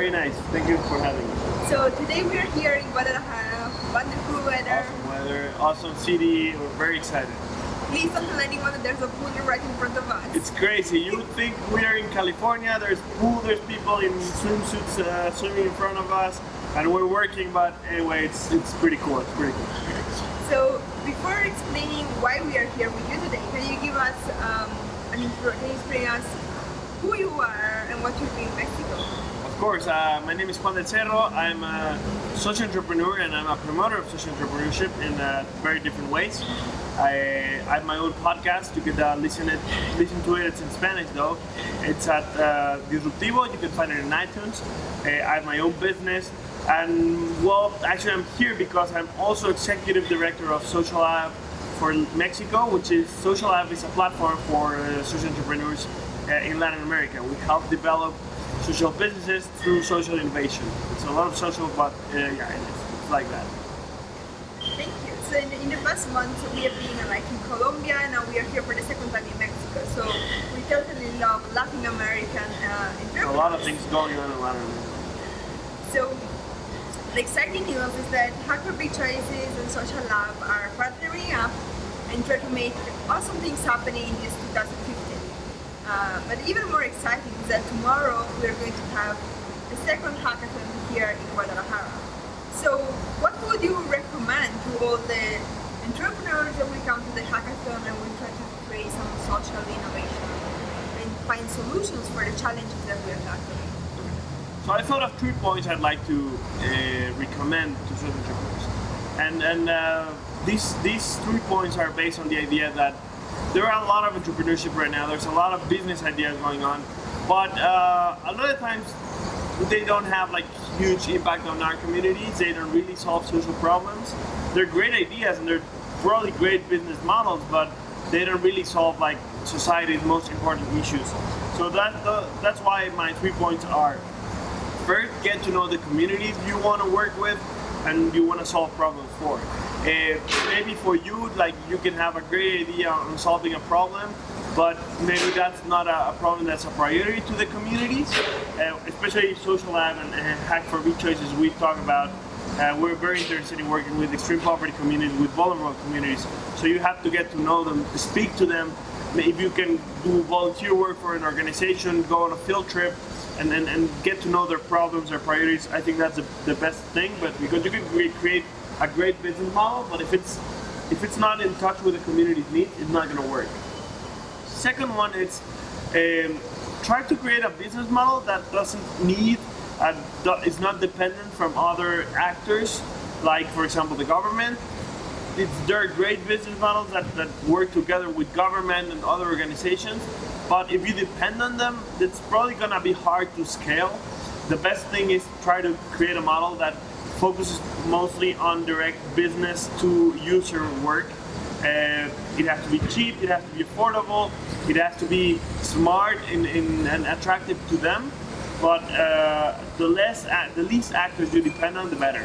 Very nice. Thank you for having me. So today we are here in Guadalajara. Wonderful weather. Awesome weather, awesome city. We're very excited. Please don't tell anyone that there's a pool right in front of us. It's crazy. You would think we are in California. There's pool. There's people in swimsuits swimming in front of us, and we're working. But anyway, it's pretty cool. It's pretty cool. So before explaining why we are here with you today, can you give us an intro? Can you explain us who you are and what you do in Mexico? Of course, my name is Juan del Cerro. I'm a social entrepreneur and I'm a promoter of social entrepreneurship in very different ways. I have my own podcast. You could listen to it. It's in Spanish though. It's at Disruptivo. You can find it in iTunes. I have my own business. And well, actually I'm here because I'm also executive director of Socialab for Mexico, which is Socialab is a platform for social entrepreneurs in Latin America. We help develop social businesses through social innovation. It's a lot of social, but yeah, it's like that. Thank you. So in the past month we have been in Colombia, and now we are here for the second time in Mexico. So we totally love Latin American entrepreneurs. A lot of things going on in Latin America. So the exciting news is that Hacker Big Choices and Socialab are partnering up and try to make awesome things happening in this 2015. But even more exciting is that tomorrow we're going to have the second hackathon here in Guadalajara. So what would you recommend to all the entrepreneurs that will come to the hackathon and will try to create some social innovation and find solutions for the challenges that we are tackling? So I thought of 3 points I'd like to recommend to social entrepreneurs. And these 3 points are based on the idea that there are a lot of entrepreneurship right now. There's a lot of business ideas going on, but a lot of times they don't have huge impact on our communities. They don't really solve social problems. They're great ideas and they're probably great business models, but they don't really solve society's most important issues. So that's why my 3 points are: first, get to know the communities you want to work with and you want to solve problems for. Maybe for you, you can have a great idea on solving a problem, but maybe that's not a problem that's a priority to the communities. Especially Socialab and Hack for Big Choices we talk about. We're very interested in working with extreme poverty communities, with vulnerable communities. So you have to get to know them, speak to them. If you can do volunteer work for an organization, go on a field trip, and get to know their problems, their priorities, I think that's the best thing. But because you can create a great business model, but if it's not in touch with the community's needs, it's not going to work. Second one is try to create a business model that doesn't need, is not dependent from other actors, like for example the government. There are great business models that work together with government and other organizations, but if you depend on them, it's probably going to be hard to scale. The best thing is try to create a model that focuses mostly on direct business to user work. It has to be cheap, it has to be affordable, it has to be smart and attractive to them. But the least actors you depend on, the better.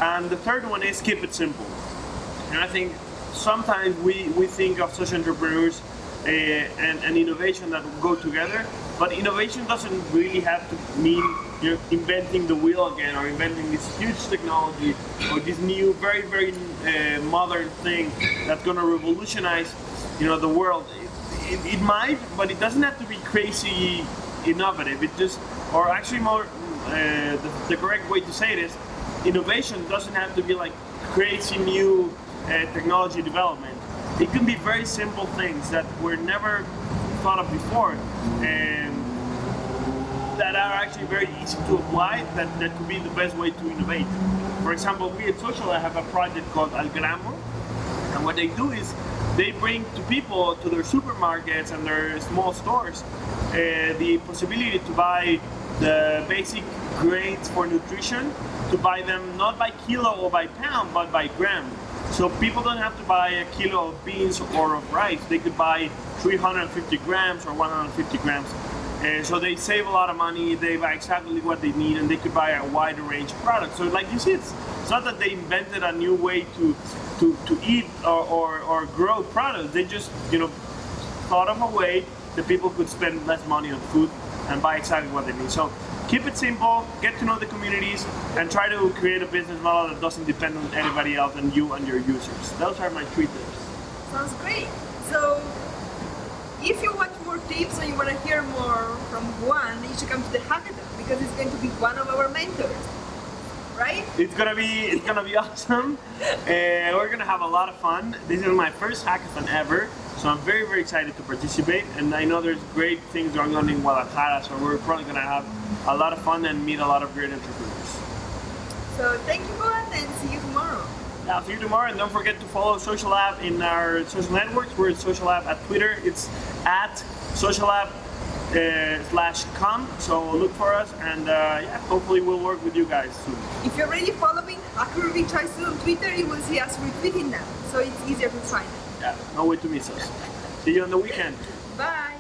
And the third one is keep it simple. And I think sometimes we think of social entrepreneurs and innovation that go together, but innovation doesn't really have to mean inventing the wheel again or inventing this huge technology or this new very modern thing that's going to revolutionize the world. It might, but it doesn't have to be crazy innovative. It just, or actually more the correct way to say it is, innovation doesn't have to be crazy new technology development. It can be very simple things that were never thought of before, and that are actually very easy to apply, that could be the best way to innovate. For example, we at Socialab have a project called Al Gramo, and what they do is they bring to people, to their supermarkets and their small stores, the possibility to buy the basic grains for nutrition, to buy them not by kilo or by pound, but by gram. So people don't have to buy a kilo of beans or of rice. They could buy 350 grams or 150 grams. And so they save a lot of money, they buy exactly what they need, and they could buy a wider range of products. So like you see, it's not that they invented a new way to eat or grow products. They just thought of a way that people could spend less money on food and buy exactly what they need. So keep it simple, get to know the communities, and try to create a business model that doesn't depend on anybody else than you and your users. Those are my 3 tips. Sounds great. So, if you want more tips or you want to hear more from Juan, you should come to the hackathon because he's going to be one of our mentors, right? It's gonna be awesome. We're gonna have a lot of fun. This is my first hackathon ever, so I'm very, very excited to participate. And I know there's great things going on in Guadalajara, so we're probably gonna have a lot of fun and meet a lot of great entrepreneurs. So thank you, Juan, and see you tomorrow. Yeah, I'll see you tomorrow, and don't forget to follow Socialab in our social networks. We're at Socialab at Twitter. It's at Socialab /com. So look for us, and yeah, hopefully we'll work with you guys soon. If you're already following Hacker Ruby Choices on Twitter, you will see us retweeting them, so it's easier to find. Yeah, no way to miss us. See you on the weekend. Bye.